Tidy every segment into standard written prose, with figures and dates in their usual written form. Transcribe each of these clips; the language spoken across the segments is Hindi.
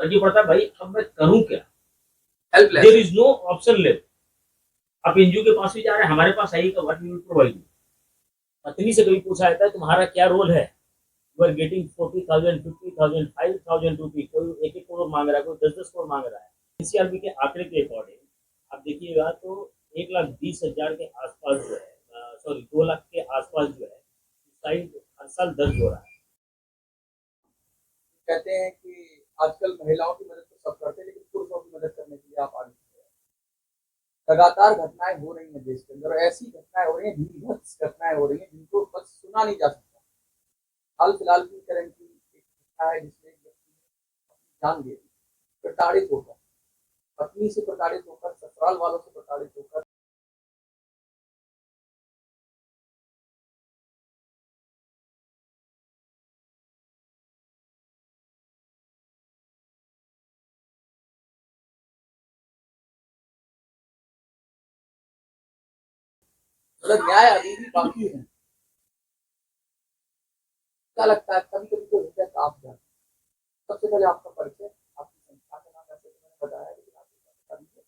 फर्क ये पड़ता है भाई, अब मैं करूं क्या? हेल्पलेस देर है। Is no option left. आप एनजीओ के पास भी जा रहे हैं, हमारे पास आइए, व्हाट वी विल प्रोवाइड। पत्नी से कभी पूछा जाता है तुम्हारा क्या रोल है? यू आर गेटिंग 40,000, 50,000, 5,000 रुपी, कोई 1-1 करोड़ मांग रहा है, कोई 10-10 करोड़ मांग रहा है। एनसीआरबी के आंकड़े के अकॉर्डिंग आप देखिएगा तो 1,20,000 के आसपास जो है, सॉरी 2 लाख के आसपास जो है सुसाइड हर साल दर्ज हो रहा है। कहते हैं कि आजकल महिलाओं की मदद तो सब करते हैं, लेकिन पुरुषों की मदद करने के लिए आप आगे नहीं आए। लगातार घटनाएं हो रही हैं देश के अंदर, और ऐसी घटनाएं हो रही हैं, भीभत्स घटनाएं हो रही हैं जिनको बस सुना नहीं जा सकता। हाल फिलहाल की करंट की एक घटना है जिसमें एक व्यक्ति ने अपनी जान दे दी, प्रताड़ित होकर, पत्नी से प्रताड़ित होकर, ससुराल वालों से प्रताड़ित होकर। मतलब न्याय अभी भी बाकी है। क्या लगता है, कभी कभी तो हृदय कांप जाता है। सबसे पहले आपका परिचय, आपकी संस्था का नाम, जैसे कि मैंने बताया, लेकिन आप बता दीजिए।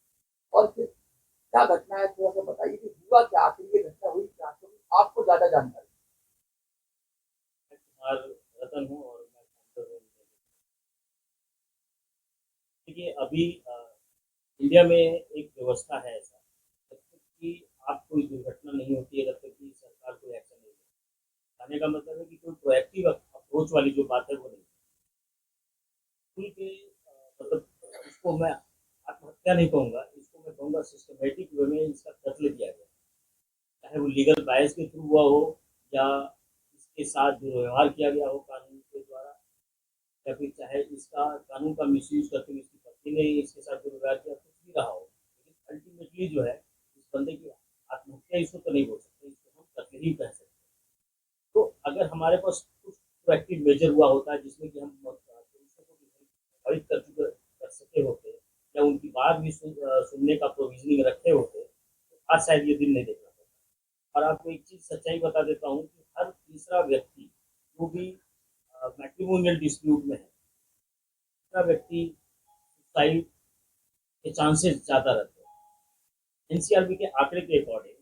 और फिर क्या घटना है, थोड़ा सा बताइए कि हुआ क्या, आखिर ये घटना हुई क्या, क्योंकि आपको ज्यादा जानकारी। मैं कुमार रतन हूँ और मैं फाउंडर हूँ। देखिए अभी इंडिया में एक व्यवस्था है ऐसा, जब तक कि आप कोई दुर्घटना नहीं होती है तब तक कि सरकार कोई एक्शन नहीं लेती। कहने का मतलब है कि कोई प्रोएक्टिव अप्रोच वाली जो बात है वो नहीं। खुल के मतलब इसको मैं आत्महत्या नहीं कहूँगा, इसको मैं कहूँगा सिस्टमेटिक वे में इसका कत्ल किया गया। चाहे वो लीगल बायस के थ्रू हुआ हो या इसके साथ दुर्व्यवहार किया गया हो कानून के द्वारा, या फिर चाहे इसका कानून का मिसयूज करके इसकी पत्नी ने इसके साथ दुर्व्यवहार किया, कुछ भी रहा हो, लेकिन अल्टीमेटली जो है इस बंदे की आत्महत्या इसको तो नहीं बोल सकते, इसको हम कत्ल ही कह सकते हैं। तो अगर हमारे पास कुछ प्रोएक्टिव मेजर हुआ होता है जिसमें कि हम पुलिसों को प्रभावित कर सके होते या उनकी बात भी सुनने का प्रोविजनिंग रखे होते तो आज शायद ये दिन नहीं देखना पड़ता। और आपको एक चीज़ सच्चाई बता देता हूँ कि हर तीसरा व्यक्ति जो भी मैट्रिमोनियल डिस्प्यूट में है, तीसरा व्यक्ति सुसाइड के चांसेस ज़्यादा रहते हैं। एनसीआरबी के आंकड़े के अकॉर्डिंग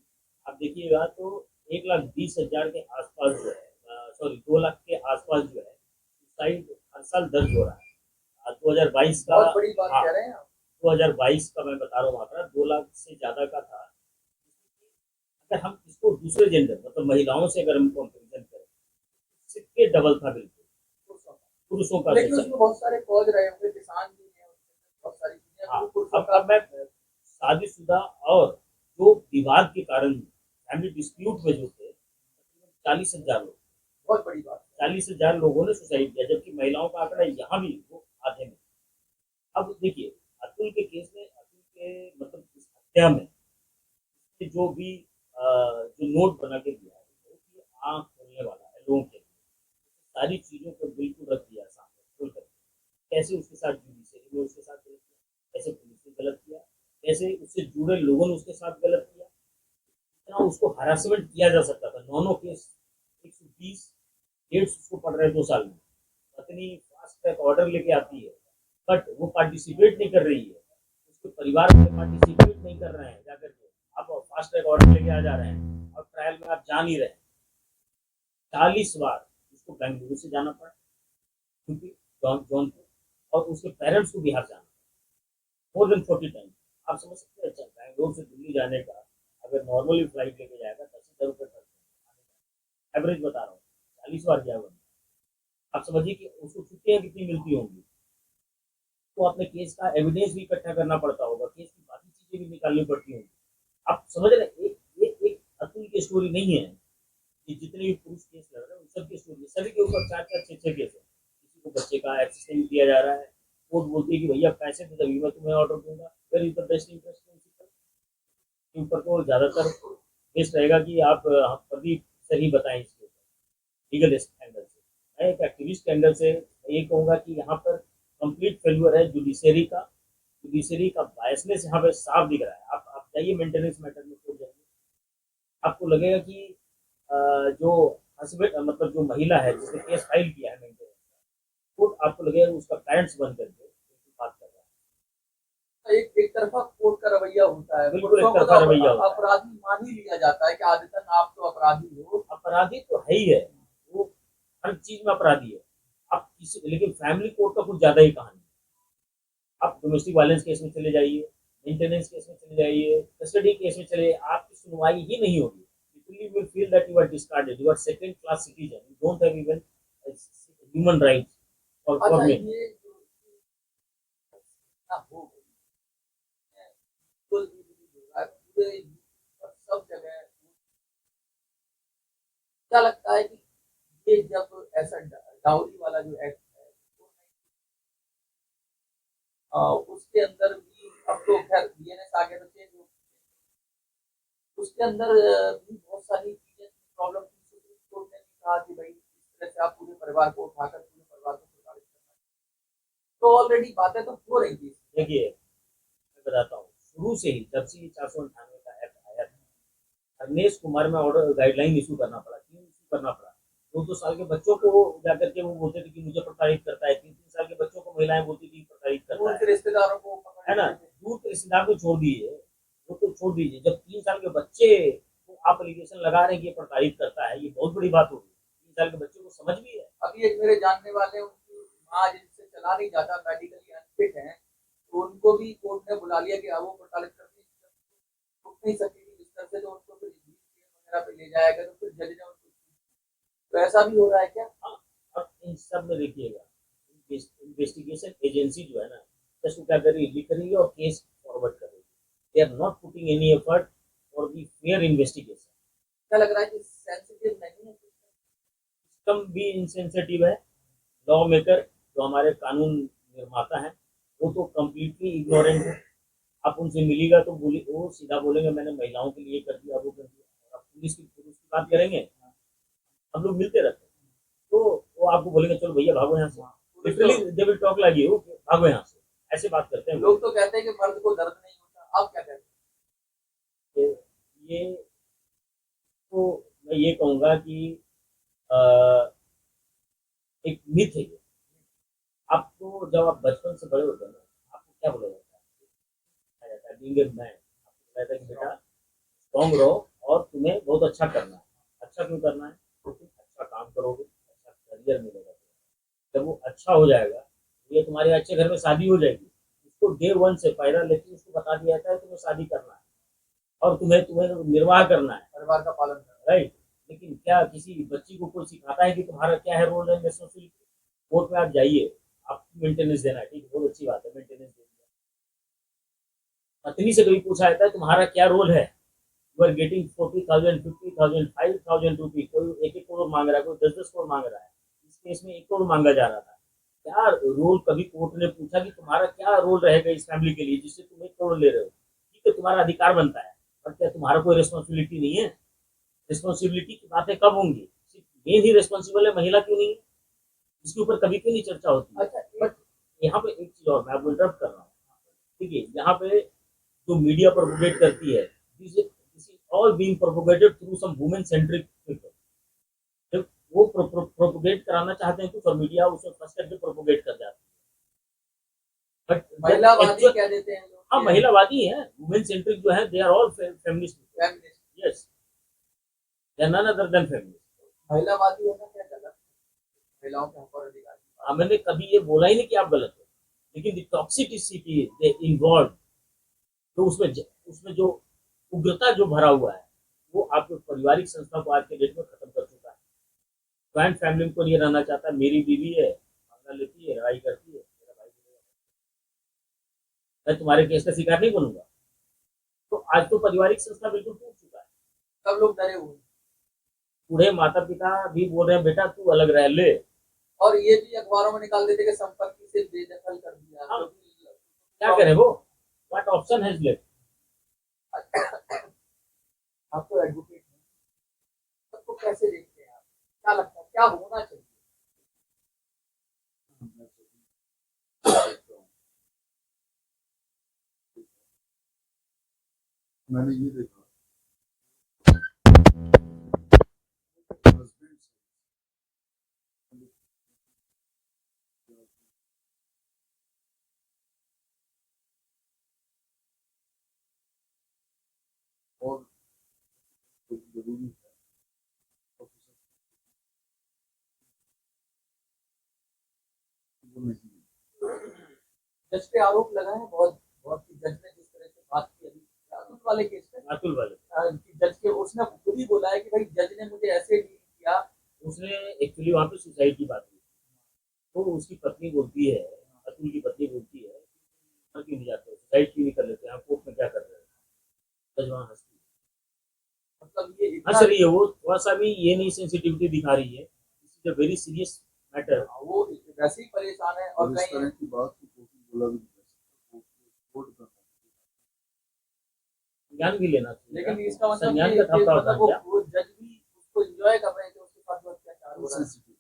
आप देखिएगा तो 1,20,000 के आसपास जो है, सॉरी 2 लाख के आसपास जो है सुसाइड हर साल दर्ज हो रहा है। 2022 का, बहुत बड़ी बात हाँ कह रहे हैं आप। 2022 का मैं बता रहा हूँ आंकड़ा 2 लाख से ज़्यादा का था। अगर हम इसको दूसरे जेंडर मतलब महिलाओं से अगर हम कंपेरिजन करें, सिक्के डबल था बिल्कुल पुरुषों का। लेकिन उसमें बहुत सारे कॉज रहे होंगे, किसान भी हैं, बहुत सारी चीजें, हाँ, पुरुषों का। अब मैं शादीशुदा और जो विवाद के कारण फैमिली डिस्प्यूट में जो थे 40,000 लोग, बहुत बड़ी बात है। 40,000 लोगों ने सुसाइड किया, जबकि महिलाओं का आंकड़ा यहाँ भी वो आधे में। अब देखिए अतुल के केस में, अतुल के मतलब इस हत्या में जो भी जो नोट बना के दिया है बहुत ही आँख खोलने वाला है लोगों के लिए। सारी चीज़ों को बिल्कुल रख दिया सामने खोल कर। कैसे उसके साथ जुडिशरी ने उसके साथ गलत किया, कैसे पुलिस ने गलत किया, कैसे उससे जुड़े लोगों ने उसके साथ गलत किया, इतना उसको हरासमेंट किया जा सकता था। नौ केस, 120 डेट्स उसको पड़ रहे हैं 2 साल में। पत्नी फास्ट ट्रैक ऑर्डर लेके आती है बट वो पार्टिसिपेट नहीं कर रही है, उसके परिवार में पार्टिसिपेट नहीं कर रहे हैं जाकर के। आप फास्ट ट्रैक ऑर्डर लेके आ जा रहे हैं और ट्रायल में आप जा नहीं रहे। 40 बार उसको बेंगलुरु से जाना पड़ा क्योंकि जौनपुर, और उसके पेरेंट्स को बिहार जाना, मोर देन 40 टाइम। आप समझ सकते हैं, अच्छा बैंगलोर से दिल्ली जाने का अगर नॉर्मली फ्लाइट लेके जाएगा 10,000 रुपये खर्च, एवरेज बता रहा हूँ, 40 बार गया बंदा। आप समझिए कि उसको छुट्टियाँ कितनी मिलती होंगी। तो अपने केस का एविडेंस भी इकट्ठा करना पड़ता होगा, केस की बाकी चीजें भी निकालनी पड़ती होंगी। आप समझ रहे हैं, एक अतुल की स्टोरी नहीं है, कि जितने भी पुरुष केस लड़ रहे हैं उन सबकी स्टोरी, सभी के ऊपर 4-4, 6-6 केस है। किसी को बच्चे का एक्सेस नहीं दिया जा रहा है, कोर्ट बोलती है कि भैया पैसे दे तभी मैं तुम्हें ऑर्डर दूंगा। Where is the best interest के ऊपर तो ज्यादातर बेस्ट रहेगा कि आप कभी सही बताएं इसके ऊपर लीगल एंगल से। मैं एक एक्टिविस्ट एंगल से ये कहूँगा कि यहाँ पर कंप्लीट फेल्यूर है जुडिशरी का। जुडिशरी का बायसनेस यहाँ पे साफ दिख रहा है। आप जाइए मेंटेनेंस मैटर में खोल जाइए, आपको लगेगा कि जो हस्बैंड मतलब जो महिला है जिसने केस फाइल किया है मेंटेनेंस, वो आपको लगेगा उसका पेरेंट्स बन करके एक तरफा कोर्ट का रवैया होता है, बिल्कुल पुरुषों एक को तरफा तो रवैया होता है। अपराधी मान ही लिया जाता है कि आदतन आप तो अपराधी हो। अपराधी तो है ही है, वो हर चीज में अपराधी है। आप किसी, लेकिन फैमिली कोर्ट का कुछ ज्यादा ही कहानी है। आप डोमेस्टिक वायलेंस केस में चले जाइए, मेंटेनेंस केस में चले जाइए, कस्टडी केस में चले जाइए, आपकी सुनवाई ही नहीं होगी। People will feel that you are discarded, you are second class citizen, you don't have even human rights for अच्छा, men. ये जो घटना हो गई है, कुल भी नहीं हो रहा है, पूरे और सब जगह, क्या लगता है कि ये जब ऐसा डाउरी वाला जो एक्ट है, उसके अंदर भी अब तो खैर बीएनएस आ गया तो चेंज हो, उसके अंदर भी बहुत सारी चीजें प्रॉब्लम थी। सुप्रीम कोर्ट ने भी कहा कि भाई इस तरह से आप पूरे परिवार को उठाकर पूरे परिवार को प्रताड़ित करना, तो ऑलरेडी बातें तो हो रही थी। देखिए, मैं बताता हूँ, शुरू से ही जब से ये 498 का एक्ट आया था, अवनीश कुमार में ऑर्डर गाइडलाइन इशू करना पड़ा, क्यों इशू करना पड़ा? 2-2 साल के बच्चों को जाकर के वो बोलते थे कि मुझे प्रताड़ित करता है, 3-3 साल के बच्चों को महिलाएं बोलती थी प्रताड़ित करता उनके है रिश्तेदारों को है ना? दूर के रिश्तेदार को छोड़ दीजिए, वो तो छोड़ दीजिए, जब 3 साल के बच्चे को आप एलिगेशन लगा रहे हैं कि ये प्रताड़ित करता है, ये बहुत बड़ी बात होगी। 3 साल के बच्चे को समझ भी है। अभी एक मेरे जानने वाले, उनकी माँ जिनसे चला नहीं जाता, मेडिकली अनफिट है, तो उनको भी कोर्ट ने बुला लिया कि वो प्रताड़ित करती उठ नहीं सकती थी बिस्तर से, तो उनको फिर वगैरह पे ले जाया गया, तो फिर जज ने उनको, तो ऐसा भी हो रहा है क्या? हाँ, अब इन सब में देखिएगा, इन्वेस्टिगेशन एजेंसी जो है ना, जस्ट क्या कर रही है, लिख रही है और केस फॉरवर्ड कर रही है। They are not putting any effort for the fair investigation. क्या लग रहा है कि सेंसिटिव नहीं है? सिस्टम भी इनसेंसिटिव है, लॉ मेकर जो हमारे कानून निर्माता हैं वो तो कम्प्लीटली इग्नोरेंट है। आप उनसे मिलेगा तो बोली, वो सीधा बोलेंगे मैंने महिलाओं के लिए कर दिया, वो कर दिया। आप पुलिस की बात करेंगे, हम लोग मिलते रहते हैं, तो वो आपको बोलेंगे चलो भैया भागो यहाँ से, literally they will talk like you, भागो यहाँ से, ऐसे बात करते हैं लोग तो कहते हैं कि मर्द को दर्द नहीं होता, आप क्या कहते ये तो मैं ये कहूँगा कि अ, एक मिथ है ये। आपको जब आप बचपन से बड़े होते हैं ना, आपको क्या बोला जाता है? कहा जाता है बीइंग ए मैन, आपको कहा जाता है कि बेटा स्ट्रॉन्ग रहो और तुम्हें बहुत अच्छा करना है। अच्छा क्यों करना है? तो तुम अच्छा काम करोगे, अच्छा करियर मिलेगा। जब वो अच्छा हो जाएगा, ये तुम्हारे अच्छे घर में शादी हो जाएगी, उसको डे वन से पहला लेके उसको बता दिया जाता है तुम्हें शादी करना है और तुम्हें तुम्हें निर्वाह करना है, परिवार का पालन करना? राइट? लेकिन क्या किसी बच्ची को कोई सिखाता है कि तुम्हारा क्या है रोल एंड रिस्पॉन्सिबिलिटी? कोर्ट में आप जाइए, आपको मेंटेनेंस देना है, ठीक है, बहुत अच्छी बात है, मेंटेनेंस दे दिया। पत्नी से कभी पूछा जाता है तुम्हारा क्या रोल है? यू आर गेटिंग 40,000, 50,000, 5,000 रुपीज, कोई 1-1 करोड़ मांग रहा है, कोई 10-10 करोड़ मांग रहा है। इस केस में 1 करोड़ मांगा जा रहा था। क्या रोल, कभी कोर्ट ने पूछा कि तुम्हारा क्या रोल रहेगा इस फैमिली के लिए जिससे तुम 1 करोड़ ले रहे हो? ठीक है, तुम्हारा अधिकार बनता है, पर क्या तुम्हारा कोई रिस्पॉन्सिबिलिटी नहीं है? रिस्पॉन्सिबिलिटी की बातें कब होंगी? सिर्फ मेन ही रिस्पॉन्सिबल है, महिला क्यों नहीं है? इसके ऊपर कभी क्यों नहीं चर्चा होती है? अच्छा, बट यहाँ पे एक चीज और, मैं आपको इंटरप्ट कर रहा हूँ, ठीक है, यहाँ पे जो मीडिया प्रोपोगेट करती है, this is all being propagated through some women centric people. जब वो प्रोपोगेट कराना चाहते हैं कुछ और मीडिया उसमें फंस करके प्रोपोगेट कर जाती है, बट महिलावादी कह देते हैं लोग। हाँ, महिलावादी है, वुमेन सेंट्रिक जो है, they are all feminist, yes, they are none other than feminist. महिलावादी होना क्या गलत? महिलाओं के हक और अधिकार, मैंने कभी ये बोला ही नहीं कि आप गलत हो, लेकिन टॉक्सिसिटी इन्वॉल्व, तो उसमें जो उग्रता जो भरा हुआ है, वो आपके पारिवारिक संस्था को आज के डेट में खत्म कर चुका है। ज्वाइंट फैमिली को नहीं रहना चाहता, मेरी बीवी है, पंगा लेती है, लड़ाई करती है, मेरा भाई बोलेगा मैं तुम्हारे केस का शिकार नहीं बनूंगा। तो आज तो पारिवारिक संस्था बिल्कुल टूट चुका है। सब लोग डरे हुए हैं। बूढ़े माता पिता भी बोल रहे हैं बेटा तू अलग रह ले, और ये भी अखबारों में निकाल देते कि संपत्ति से बेदखल कर दिया। हाँ, क्या करें वो, व्हाट ऑप्शन हैज लेफ्ट? आप तो एडवोकेट हैं, सबको कैसे देखते हैं आप? क्या लगता है क्या होना चाहिए? मैंने ये देखा, तो जरूरी है ऑफिसर वो नहीं है। जज पे आरोप लगा है बहुत बहुत कि जज ने जिस तरह से बात की अभी अतुल वाले केस में अतुल वाले कि जज के उसने खुद ही बोला है कि भाई जज ने मुझे ऐसे डील किया। उसने एक्चुअली वहां पे सुसाइड की बात की, तो उसकी पत्नी बोलती है, अतुल की पत्नी बोलती है मर क्यों नहीं जाते, सुसाइड क्यों नहीं कर लेते, आप कोर्ट में क्या कर रहे हैं। जज वहाँ हंसती है, मतलब ये हंस रही है, वो थोड़ा सा भी ये नहीं सेंसिटिविटी दिखा रही है, this is a very serious matter. वो वैसे ही परेशान है और और इस कहीं तरह की बात को कोर्ट बोला भी नहीं कर सकता, कोर्ट का ज्ञान भी लेना चाहिए, लेकिन इसका मतलब संज्ञान कि का था प्रावधान मतलब क्या। वो जज भी उसको एंजॉय कर रहे हैं कि उसके साथ जो अत्याचार हो रहा है सेंसिटिव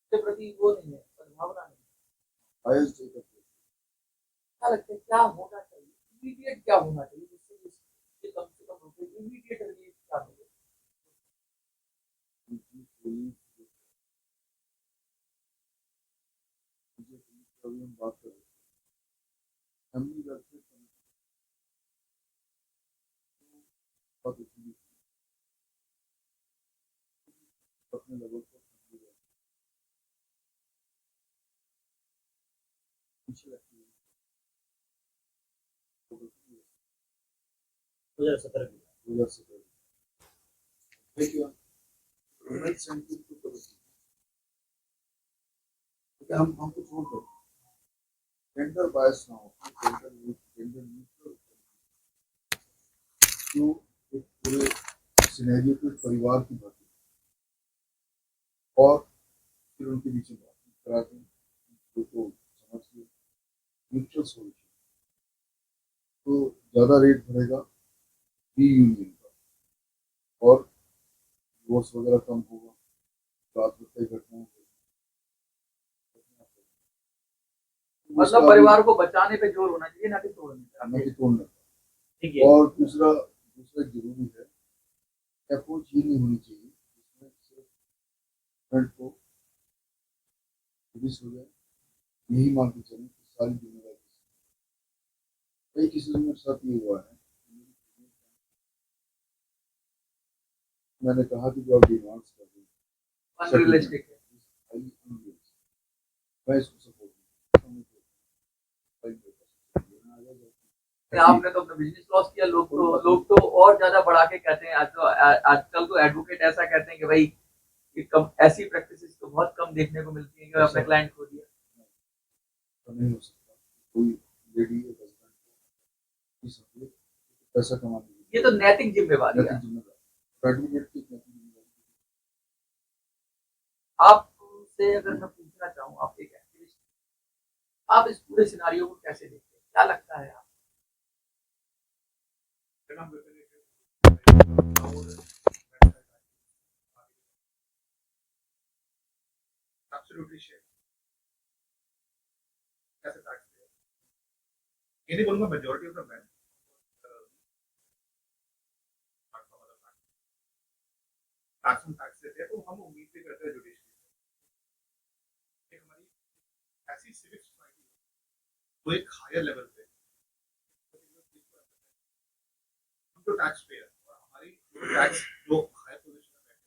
उसके प्रति वो नहीं है सद्भावना नहीं है। हायर स्टेट ऑफ क्या लगता है क्या होना चाहिए इमीडिएट क्या होना चाहिए जिससे इससे कम से कम रुके इमीडिएट रिलीफ क्या मिले। अभी हम बात कर रहे हैं फैमिली वेलफेयर बहुत अच्छी अपने लेवल पर पीछे रखी है 2017 की 2017 देखिए गवर्नमेंट सेंटिंग तो करो हमको छोड़ दो जेंडर बायस ना हो जेंडर न्यूट्रल जो एक पूरे सिनेरियो के परिवार की बात और फिर उनके बीच में बात करा दें तो समझ के म्यूचुअल सोल्यूशन तो ज़्यादा रेट बढ़ेगा रीयूनियन का और डिवोर्स वगैरह कम होगा, रात हत्या घटनाएं मतलब परिवार को बचाने पे जोर होना चाहिए ना कि तोड़ने न पे। कि तोड़ने का। ठीक है। और दूसरा जरूरी है अप्रोच ये नहीं होनी चाहिए जिसमें सिर्फ फ्रंट को पुलिस हो जाए यही मान के चलें कि सारी जिम्मेदारी कई केसेस में साथ ये हुआ है मैंने कहा कि जो आप डिमांड्स कर रहे हैं अनरियलिस्टिक है। मैं इसको सपोर्ट आपने तो अपना बिजनेस लॉस किया लोग तो और ज्यादा बढ़ा के कहते हैं आज तो आजकल तो एडवोकेट ऐसा कहते हैं कि भाई कि कम ऐसी प्रैक्टिसेस तो बहुत कम देखने को मिलती है कि अपने क्लाइंट खो दिया। नहीं हो सकता कोई लेडी या हस्बैंड पैसा कमाने ये तो नैतिक जिम्मेवारी है। नैतिक जिम्मेदारी एडवोकेट की नैतिक जिम्मेदारी आपसे अगर मैं पूछना चाहूँ आप एक एक्टिविस्ट आप इस पूरे सिनारियो को कैसे देखते हैं क्या लगता है आप। Absolutely share. कैसे टैक्स दिया ये नहीं बोलूंगा majority of the man tax देते हैं तो हम उम्मीद भी करते हैं जुडिशरी हमारी ऐसी सिविक सोसाइटी तो एक हायर लेवल पे हम जो टैक्स पे है और हमारी टैक्स जो हायर पोजीशन में बैठे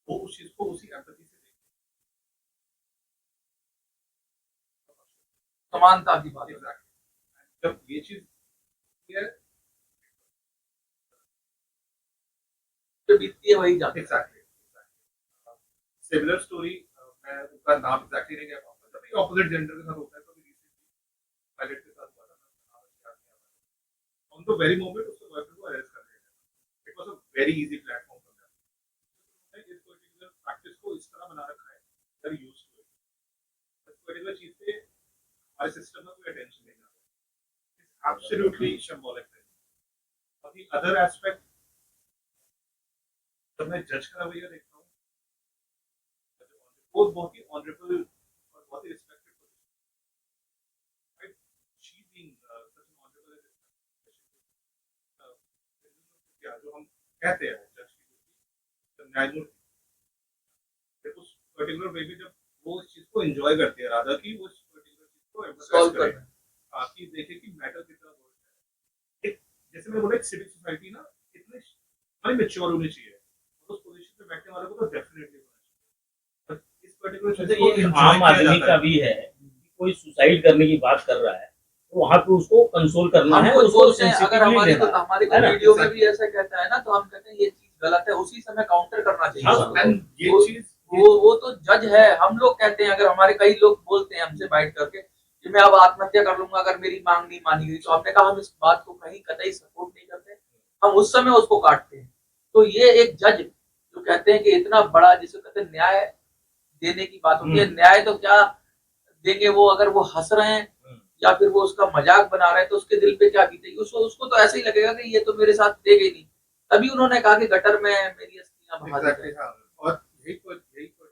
वो उस चीज को उसी एम्पैथी से समानता की बात एग्जैक्टली जब ये चीज है जो बीतती है वही जाती है। एग्जैक्टली सिमिलर स्टोरी मैं उसका नाम एग्जैक्टली नहीं कह पाऊंगा जब ऑपोजिट जेंडर के साथ होता है तो रिसेंटली पायलट के साथ हुआ था ऑन द वेरी मोमेंट उसको बॉयफ्रेंड को अरेस्ट कर लिया it was a very easy platform for that इस पर्टिकुलर प्रैक्टिस को इस तरह बना रखा है वेरी यूज्ड टू इट इस पर्टिकुलर चीज पे हमारे सिस्टम में कोई अटेंशन नहीं आता इट्स एब्सोल्युटली सिंबॉलिक थिंग और द अदर एस्पेक्ट जब मैं जज का रवैया देखता हूँ वो बहुत ही ऑनरेबल और बहुत ही respected position right she being such an honourable क्या जो हम कहते हैं जज की न्यायमूर्ति उस पर्टिकुलर वे में जब वो इस चीज को एंजॉय करते हैं राधा की वो इस पर्टिकुलर चीज को एम्फसाइज करें ताकि देखे कि मैटर कितना जैसे मैं बोला एक सिविक सोसाइटी ना इतनी हमारी मैच्योर होनी चाहिए, उस पोजीशन पे बैठने वाले को तो डेफिनेटली होना चाहिए। इस पर्टिकुलर चीज तो को ये enjoy आम किया आदमी जाता का है। भी है कि कोई सुसाइड करने की बात कर रहा है तो वहां पे उसको कंसोल करना हम है, कुछ उसको बोलते हैं, अगर सेंसिटिवली हमारी लेना हमारी है कोई ना। वीडियो में भी ऐसा कहता है ना, तो हम कहते हैं ये चीज गलत है, उसी समय काउंटर करना चाहिए हाँ, उसको। एंड ये वो- चीज वो तो जज है। हम लोग कहते हैं, अगर हमारे कई लोग बोलते हैं हमसे बाइट करके कि मैं अब आत्महत्या कर लूंगा अगर मेरी मांग नहीं मानी गई, तो हमने कहा हम इस बात को कहीं कतई सपोर्ट नहीं करते, हम उस समय उसको काटते हैं। तो ये एक जज जो कहते हैं कि इतना बड़ा, जिसे कहते हैं न्याय देने की बात होती है, न्याय तो क्या देंगे वो, अगर वो हंस रहे हैं या फिर वो उसका मजाक बना रहे हैं तो उसके दिल पे क्या बीतेगी। उसको उसको तो ऐसा ही लगेगा कि ये तो मेरे साथ देगा ही नहीं। तभी उन्होंने कहा कि गटर में मेरी अस्थियां बहा दी एग्जैक्टली जाएं। हाँ, और यही पर्टिकुलर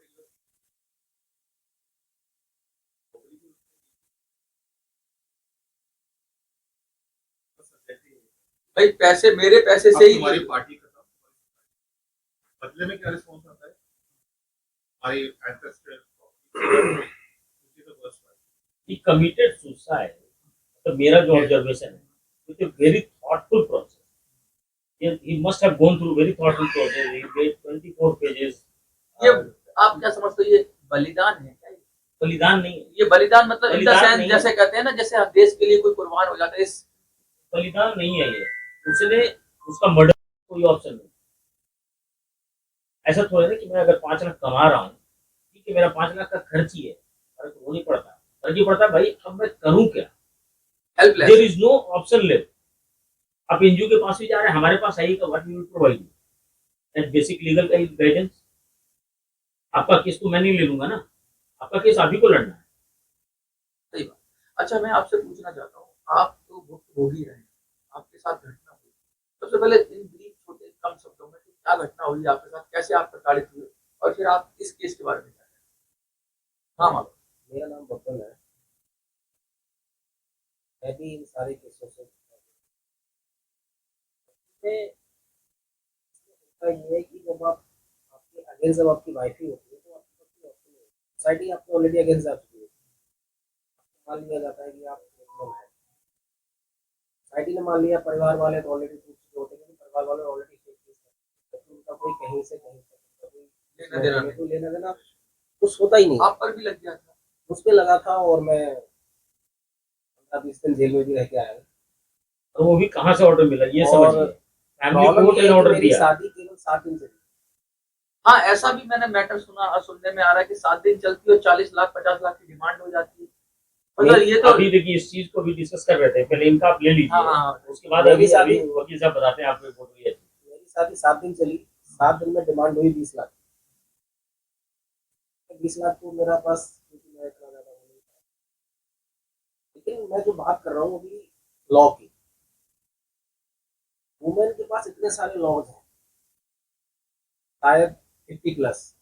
भाई पैसे, मेरे पैसे से ही हमारी पार्टी खत्म, बदले में क्या रिस्पॉन्स आता है हमारी एंसेस्टर He committed suicide. तो मेरा जो ऑब्जर्वेशन है, with a very thoughtful process. He must have gone through very thoughtful process. He read 24 pages. ये आप क्या समझते हो, ये बलिदान है क्या? बलिदान नहीं है. ये बलिदान मतलब इन द बलिदान सेंस नहीं जैसे है. कहते हैं ना, जैसे देश के लिए कोई कुर्बान हो जाता है, इस बलिदान नहीं है ये. उसने उसका मर्डर कोई ऑप्शन नहीं. ऐसा थोड़ा है ना कि मैं अगर 5 लाख कमा रहा हूँ, ठीक है, मेरा 5 लाख का खर्च ही है, फर्क वो नहीं पड़ता. फर्क ये पड़ता है भाई अब मैं करूँ क्या. Helpless. There is no option left. आप एनजीओ के पास भी जा रहे हैं, हमारे पास आइएगा, what we will provide you. That basic legal guidance. आपका केस तो मैं नहीं ले लूंगा ना, आपका केस आप ही को लड़ना है. सही बात। अच्छा, मैं आपसे पूछना चाहता हूँ, आप तो भुक्तभोगी रहे, आपके साथ घटना हुई, सबसे पहले इन ब्रीफ छोटे कम शब्दों में कि क्या घटना हुई आपके साथ, कैसे आप प्रताड़ित हुए, और फिर आप इस केस के बारे में क्या कहें? हाँ मालूम। मेरा नाम बब्बन है। मैं भी इन सारे केसों से इसमें होता ये है कि जब आप आपके अगेंस्ट जब आपकी वाइफ ही होती है तो आपके पास कोई ऑप्शन नहीं है। सोसाइटी आपको ऑलरेडी अगेंस्ट आ चुकी है। मान लिया जाता है कि आप क्रिमिनल है। सोसाइटी ने मान लिया, परिवार वाले तो ऑलरेडी पूछ चुके होते हैं कि परिवार वाले ऑलरेडी केस करते हैं, उनका कोई कहीं से कहीं तक उनका कोई लेना देना नहीं। कोई लेना देना कुछ होता ही नहीं। आप पर भी लग गया था? उस पे लगा था और मैं 15-20 दिन जेल में भी रह के आया हूँ। और वो भी कहाँ से ऑर्डर मिला ये और समझिए. फैमिली प्रॉब्लम कोर्ट ये ने है कि ऑर्डर मेरी दिया. शादी केवल 7 दिन चली। हाँ, ऐसा भी मैंने मैटर सुनने में आ रहा है कि 7 दिन चलती है और 40 लाख 50 लाख की डिमांड हो जाती है। मतलब ये तो अभी देखिए इस चीज को भी डिस्कस कर रहे थे, पहले इनका आप ले लीजिए. हाँ, उसके बाद मेरी अभी शादी- अभी वकील साहब बताते हैं आपको रिपोर्ट हुई है. मेरी शादी 7 दिन चली। 7 दिन में डिमांड हुई 20 लाख। 20 लाख तो मेरा पास, क्योंकि मैं इतना ज्यादा वो नहीं था। लेकिन मैं जो बात कर रहा हूँ अभी लॉ की, वुमेन के पास इतने सारे लॉज हैं, शायद 50 प्लस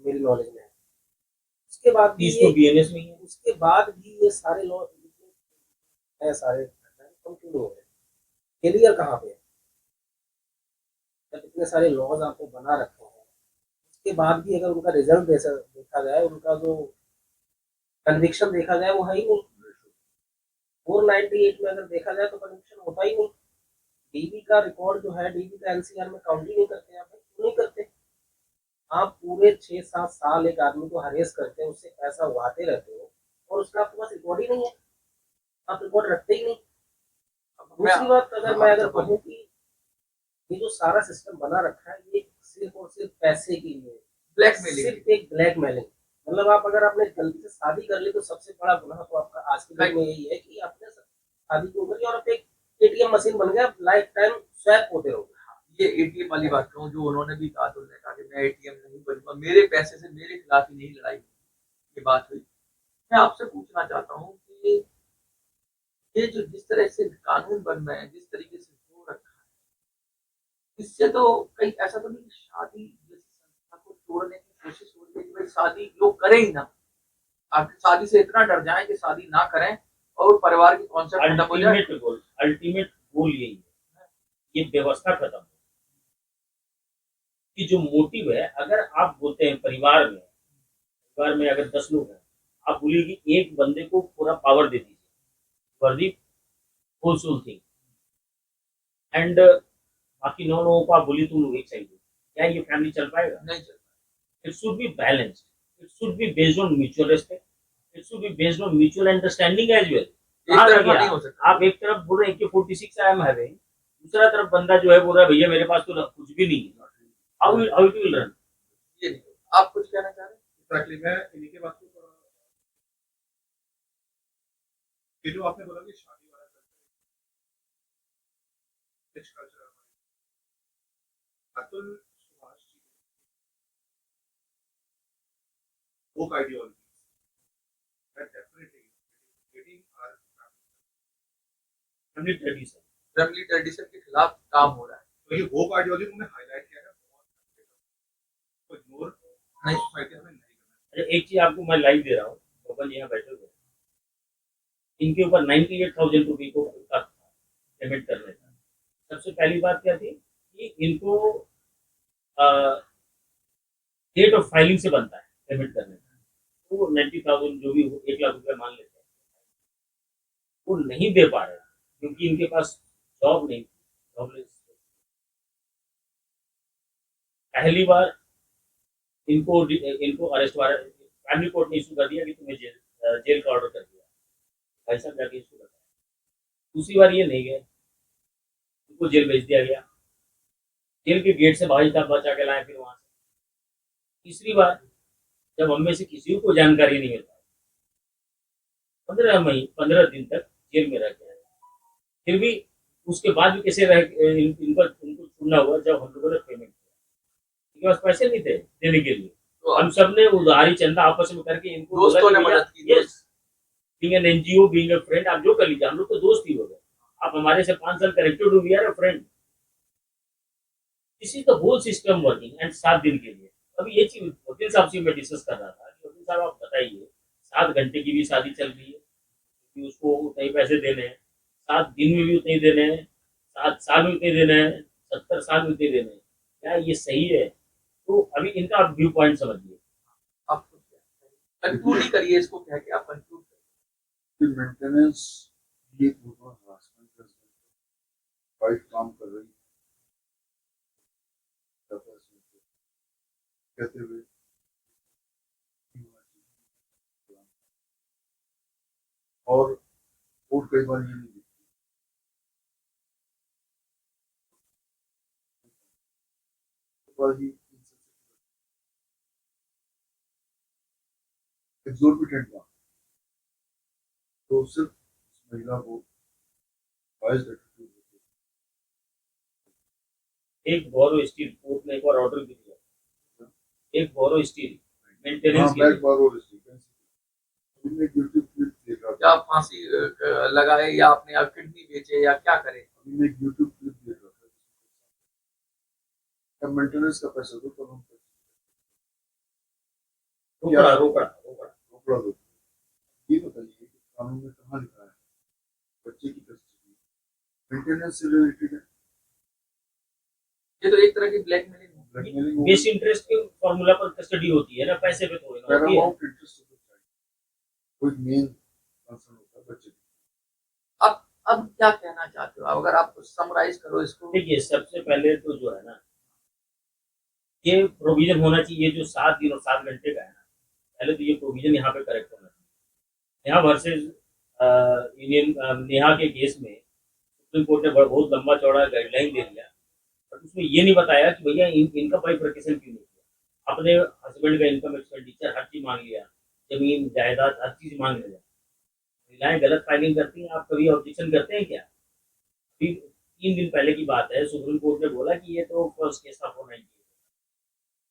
मेरी नॉलेज में है। उसके बाद भी 30 तो बीएनएस में ही है. उसके बाद भी ये सारे लॉ है, सारे कम क्यों नहीं हो रहे? फेलियर कहाँ पे है? जब इतने सारे लॉज आपने बना रखे हैं, उसके बाद भी अगर उनका रिजल्ट देखा जाए, उनका जो कन्विक्शन देखा जाए, वो है ही नहीं। 498 में अगर देखा जाए तो कन्विक्शन होता ही नहीं। डीबी का रिकॉर्ड जो है, डीबी का एनसीआर में काउंट ही नहीं करते आप। क्यों नहीं करते? आप पूरे 6-7 साल एक आदमी को हरेस करते हैं, उससे पैसा उड़ाते रहते हो, और उसका आपके पास रिकॉर्ड ही नहीं है। आप रिकॉर्ड रखते ही नहीं। दूसरी बात, अगर कहूँ कि ये जो सारा सिस्टम बना रखा है, ये सिर्फ और सिर्फ पैसे के लिए, ब्लैकमेलिंग। सिर्फ एक ब्लैकमेलिंग। मतलब आप अगर आपने गलती से शादी कर ली तो सबसे बड़ा गुनाह तो आपका आज के दिन में यही है कि आपने शादी क्यों करी, और आप एक एटीएम मशीन बन गया, लाइफ टाइम स्वैप होते रहोगे। ये एटीएम वाली बात कहूँ, जो उन्होंने भी कहा, तो उन्होंने कहा कि मैं एटीएम नहीं बनूंगा, मेरे पैसे से मेरे खिलाफ ही नहीं लड़ाई, ये बात हुई। मैं आपसे पूछना चाहता हूँ कि ये जो जिस तरह से कानून बन रहे हैं, जिस तरीके से हो रखा है, इससे तो कहीं ऐसा तो नहीं शादी जैसी संस्था को तोड़ने की कोशिश हो रही है कि भाई शादी लोग करें ही ना, आप शादी से इतना डर जाएं कि शादी ना करें और परिवार की कॉन्सेप्ट खत्म हो जाए। अल्टीमेट गोल यही है, ये व्यवस्था खत्म हो कि जो मोटिव है. अगर आप बोलते हैं परिवार में अगर 10 लोग हैं, आप बोलिए कि एक बंदे को पूरा पावर दे दीजिए for the whole sole thing, and बाकी 9 लोगों को आप बोलिए तुम लोग एक साइड हो, क्या ये फैमिली चल पाएगा? नहीं चल It should be balanced. It should be based on mutual respect. It should be based on mutual understanding as well. एक कहाँ तरफा लगे नहीं आप? हो सकता। आप एक तरफ बोल रहे हैं कि 46 आई एम हैविंग, दूसरा तरफ बंदा जो है बोल रहा है भैया मेरे पास तो कुछ भी नहीं है। How it will run? ये नहीं होगा। आप कुछ कहना चाह रहे हैं? एग्जैक्टली, मैं इन्हीं के बात को थोड़ा, ये जो आपने बोला कि शादी वाला culture, Atul Subhash ji woke ideologies that definitely getting our family tradition. Family tradition के खिलाफ काम हो रहा है। तो ये woke ideology उन्होंने हाईलाइट किया है बहुत, तो इग्नोर नहीं। सोसाइटी हमें नहीं करना अरे एक चीज आपको मैं लाइव दे रहा हूँ, अपन यहाँ बैठे हुए हैं। इनके ऊपर 98,000 रुपये को पेमेंट करने था। सबसे पहली बात क्या थी कि इनको डेट ऑफ फाइलिंग से बनता है पेमेंट करने का, तो वो 90,000 जो भी 1 लाख रुपया मान लेते हैं, वो नहीं दे पा रहे क्योंकि इनके पास जॉब नहीं, जॉबलेस। पहली बार इनको अरेस्ट वारंट फैमिली कोर्ट ने इशू कर दिया कि तुम्हें जेल का ऑर्डर कर दिया, भाई साहब जाके इशू कर दिया। दूसरी बार ये नहीं गए, उनको जेल भेज दिया गया, जेल के गेट से भाई साहब बचा के लाए फिर वहां से। तीसरी बार जब हम में से किसी को जानकारी नहीं मिल पाई, 15 दिन तक जेल में रह गए, फिर भी उसके बाद भी कैसे उनको छूटना हुआ जब हम लोगों ने पेमेंट किया। इनके पास पैसे नहीं थे देने के लिए, तो हम सब ने उधारी चंदा आपस में करके इनको दोस्तों ने मदद की। Yes, being an NGO, being a friend, आप जो कर लीजिए, हम लोग तो दोस्त ही हो गए। आप हमारे से 5 साल कनेक्टेड हो, we are a friend. This is the whole system working and 7 दिन के लिए। अभी ये चीज वकील साहब से मैं डिस्कस कर रहा था कि वकील साहब आप बताइए, 7 घंटे की भी शादी चल रही है कि उसको उतने ही पैसे देने हैं, 7 दिन में भी उतने ही देने हैं, 7 साल में उतने देने हैं, 70 साल में उतने देने हैं, क्या ये सही है? तो अभी इनका आप व्यू पॉइंट समझिए। आप कंक्लूड ही करिए इसको, कह के आप कंक्लूड करिए। मेंटेनेंस ये पूरा हरासमेंट है, वाइफ काम कर रही है कहते हुए और कोर्ट कई बार ये नहीं दिखती, एग्जॉर्बिटेंट दाम, तो सिर्फ उस महिला को बायस एटीट्यूड होती है। एक बोरो स्टील कोर्ट ने एक बार ऑर्डर भी दिया, एक बोरो स्टील मेंटेनेंस हाँ, के बैक लिए। बार और अभी मैं यूट्यूब क्लिप देख रहा या था, फांसी लगाए या अपने किडनी बेचे या क्या करे। अभी मैं एक यूट्यूब क्लिप देख रहा था, क्या मेंटेनेंस का पैसा दो तो हम रोकड़ा रोकड़ा रोकड़ा रोकड़ा दो। ये बताइए कि कानून में कहाँ लिखा है बच्चे की कस्टडी मेंटेनेंस से रिलेटेड है? ये तो एक तरह की ब्लैकमेलिंग है। ब्लैकमेलिंग हो बेस्ट इंटरेस्ट के फॉर्मूला पर कस्टडी होती है ना, पैसे पे थोड़ी ना होती है। Paramount interest of the child, कोई मेन कंसर्न होता है बच्चे की। अब क्या कहना चाहते हो आप? अगर आप समराइज करो इसको। देखिए, सबसे पहले तो जो है ना, ये प्रोविजन होना चाहिए जो 7 दिन और 7 घंटे का है ना, पहले तो ये प्रोविजन यहाँ पे करेक्ट होना चाहिए। यहाँ वर्सेज यूनियन नेहा के केस में सुप्रीम कोर्ट ने बहुत लंबा चौड़ा गाइडलाइन दे दिया, बट उसमें ये नहीं बताया कि भैया इनका बाइफर्केशन क्यों नहीं किया। अपने हस्बैंड का इनकम एक्सपेंडिचर हर चीज मांग लिया, जमीन जायदाद हर चीज मांग लिया। महिलाएं गलत फाइलिंग करती हैं, आप कभी ऑब्जेक्शन करते हैं क्या? अभी 3 दिन पहले की बात है, सुप्रीम कोर्ट ने बोला कि ये तो फर्स्ट केस था 498।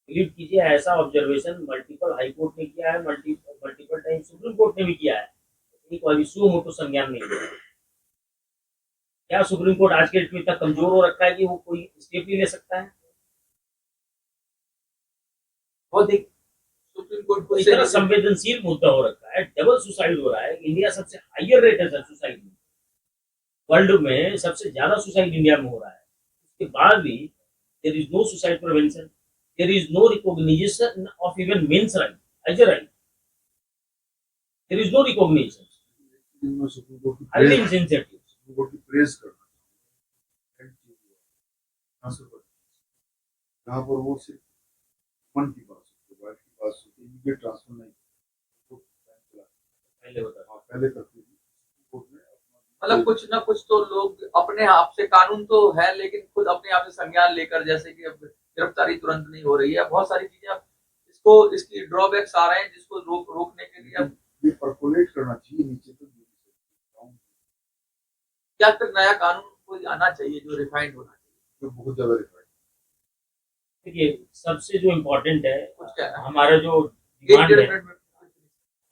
बिलीव कीजिए, ऐसा ऑब्जर्वेशन मल्टीपल हाई कोर्ट ने किया है, मल्टीपल टाइम सुप्रीम कोर्ट ने भी किया है, एक बार इशू हो तो संज्ञान नहीं लिया। क्या सुप्रीम कोर्ट आज के डेट में इतना कमजोर हो रखा है कि वो कोई स्टेप नहीं ले सकता है? बहुत एक सुप्रीम कोर्ट को इतना संवेदनशील मुद्दा हो रखा है, डबल सुसाइड हो रहा है। इंडिया सबसे हाइयर रेट है सर सुसाइड में, वर्ल्ड में सबसे ज्यादा सुसाइड इंडिया में हो रहा है। उसके बाद भी there is no suicide prevention, there is no recognition of even men's right as a right, there is no recognition. मैं सुप्रीम कोर्ट की highly praise insensitive. Supreme Court की प्रेज करना चाहूँगा। Thank you. ट्रांसफर कर दिया। यहाँ पर वो सिर्फ मन की बात होती है, वाइफ की बात होती है, इमीडिएट ट्रांसफर नहीं, तो बैंक चला पहले होता था। पहले करते थे कोर्ट में मतलब कुछ ना कुछ तो लोग अपने आप से, कानून तो है लेकिन खुद अपने आप से संज्ञान लेकर, जैसे कि अब गिरफ्तारी तुरंत नहीं हो रही है, बहुत सारी चीजें अब इसको, इसकी ड्रॉबैक्स आ रहे हैं जिसको रोकने के लिए अब ये परकोलेट करना चाहिए नीचे तक। क्या फिर नया कानून कोई आना चाहिए जो रिफाइंड होना चाहिए? जो बहुत ज्यादा रिफाइंड देखिए सबसे जो इम्पोर्टेंट है, कुछ क्या है? हमारा जो एक डिमांड डेढ़ है, मिनट में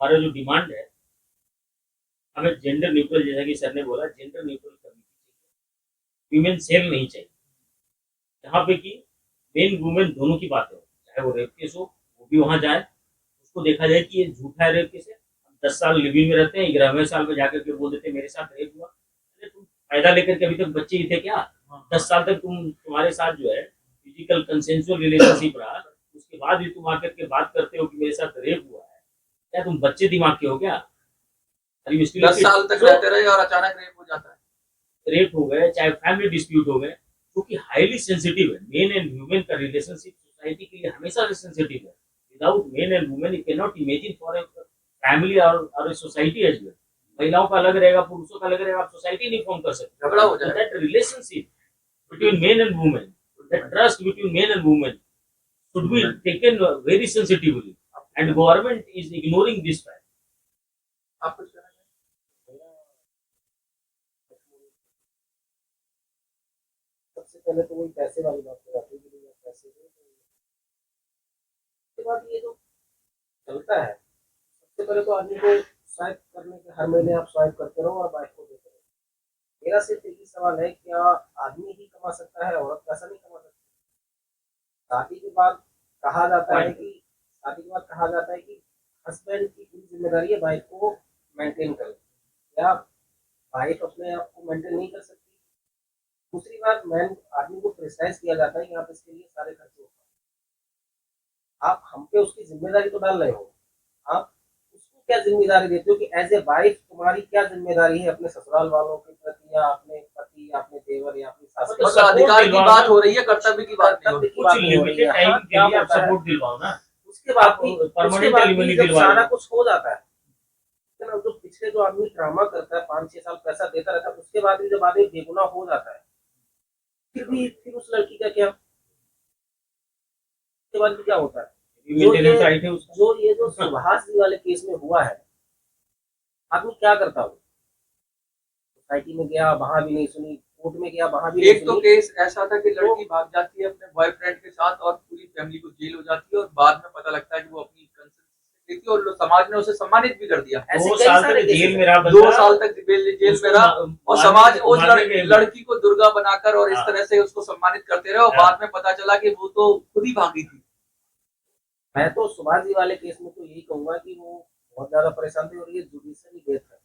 हमारा जो डिमांड है, हमें जेंडर न्यूट्रल, जैसा कि सर ने बोला, जेंडर न्यूट्रल करनी चाहिए। वीमेन सेल नहीं चाहिए, जहाँ पे कि मेन वुमेन दोनों की बात हो, चाहे वो रेप केस हो वो भी वहां जाए, उसको देखा जाए कि ये झूठा है रेप केस है। 10 साल लिविंग में रहते हैं, 11वें साल में जाकर के बोल देते हैं मेरे साथ रेप हुआ। अरे तुम फायदा लेकर के अभी तक बच्चे ही थे क्या? 10 साल तक तुम्हारे साथ जो है फिजिकल कंसेंसुअल रिलेशनशिप रहा, उसके बाद भी तुम आकर के बात करते हो कि मेरे साथ रेप हुआ है। क्या तुम बच्चे दिमाग के हो क्या? 10 साल तक रहते रहे और अचानक रेप हो जाता है। रेप हो गए, चाहे फैमिली डिस्प्यूट हो गए, जो कि हाईली सेंसिटिव है। मेन एंड वुमेन का रिलेशनशिप सोसाइटी के लिए हमेशा सेंसिटिव है। Without main and women you can not imagine for a family और सोसाइटी एज वेल। महिलाओं का अलग रहेगा, पुरुषों का अलग रहेगा, आप सोसाइटी नहीं फॉर्म कर सकते। झगड़ा हो जाएगा। That relationship between main and women, that trust between main and women should be taken very sensitively, and government is ignoring this fact. आप कुछ कहना चाहेंगे? सबसे पहले तो वही पैसे वाली बात हो जाती है कि भैया पैसे दो, उसके बाद ये जो चलता है, सबसे पहले तो आदमी को स्वाइप करने के, हर महीने आप स्वाइप करते रहो और बाइक को देते रहो। मेरा सिर्फ एक ही सवाल है, क्या आदमी ही कमा सकता है, औरत पैसा नहीं कमा सकती? शादी के बाद कहा जाता है कि हस्बैंड की पूरी जिम्मेदारी है वाइफ को मेंटेन करें। क्या वाइफ अपने आप को मेंटेन नहीं कर सकती? दूसरी बात, मैन आदमी को प्रेशराइज किया जाता है कि आप इसके लिए सारे खर्चे उठाओ। आप हम पे उसकी जिम्मेदारी तो डाल रहे हो, आप उसको क्या जिम्मेदारी देते हो कि एज ए वाइफ तुम्हारी क्या जिम्मेदारी है अपने ससुराल वालों के प्रति, या अपने पति, या अपने देवर, या अपनी सास? मतलब अधिकार की बात हो रही है, कर्तव्य की बात नहीं हो रही। कुछ लिमिटेड टाइम के लिए आप सपोर्ट दिलवाओ ना। उसके बाद भी परमानेंट एलिमनी जब दिलवा सारा दो। कुछ हो जाता है ना, जो पिछले जो आदमी ड्रामा करता है 5-6 साल पैसा देता रहता है, उसके बाद भी जब आदमी बेगुनाह हो जाता है, फिर उस लड़की का क्या? उसके बाद भी क्या होता है? मेंटेनेंस राइट है उसका। ये जो सुभाष जी वाले केस में हुआ है, आदमी क्या करता हो? सोसाइटी में गया, वहां भी नहीं सुनी, कोर्ट में गया, वहां भी नहीं एक तो सुनी। केस ऐसा था कि लड़की भाग जाती है अपने बॉयफ्रेंड के साथ और पूरी फैमिली को जेल हो जाती है, और बाद में पता लगता है कि वो अपनी कंसेंट देती है, और समाज ने उसे सम्मानित भी कर दिया। ऐसे 2 कई साल सारे तक केसेस जेल हैं। में रहा 2 बंदा, साल तक जेल में रहा, और समाज उस लड़की को दुर्गा बनाकर और इस हाँ। तरह से उसको सम्मानित करते रहे, और हाँ। बाद में पता चला कि वो तो खुद ही भागी थी। मैं तो सुभाष जी वाले केस में तो यही कहूंगा कि वो बहुत ज्यादा परेशान थे, और ये जुडिशियली डेथ है।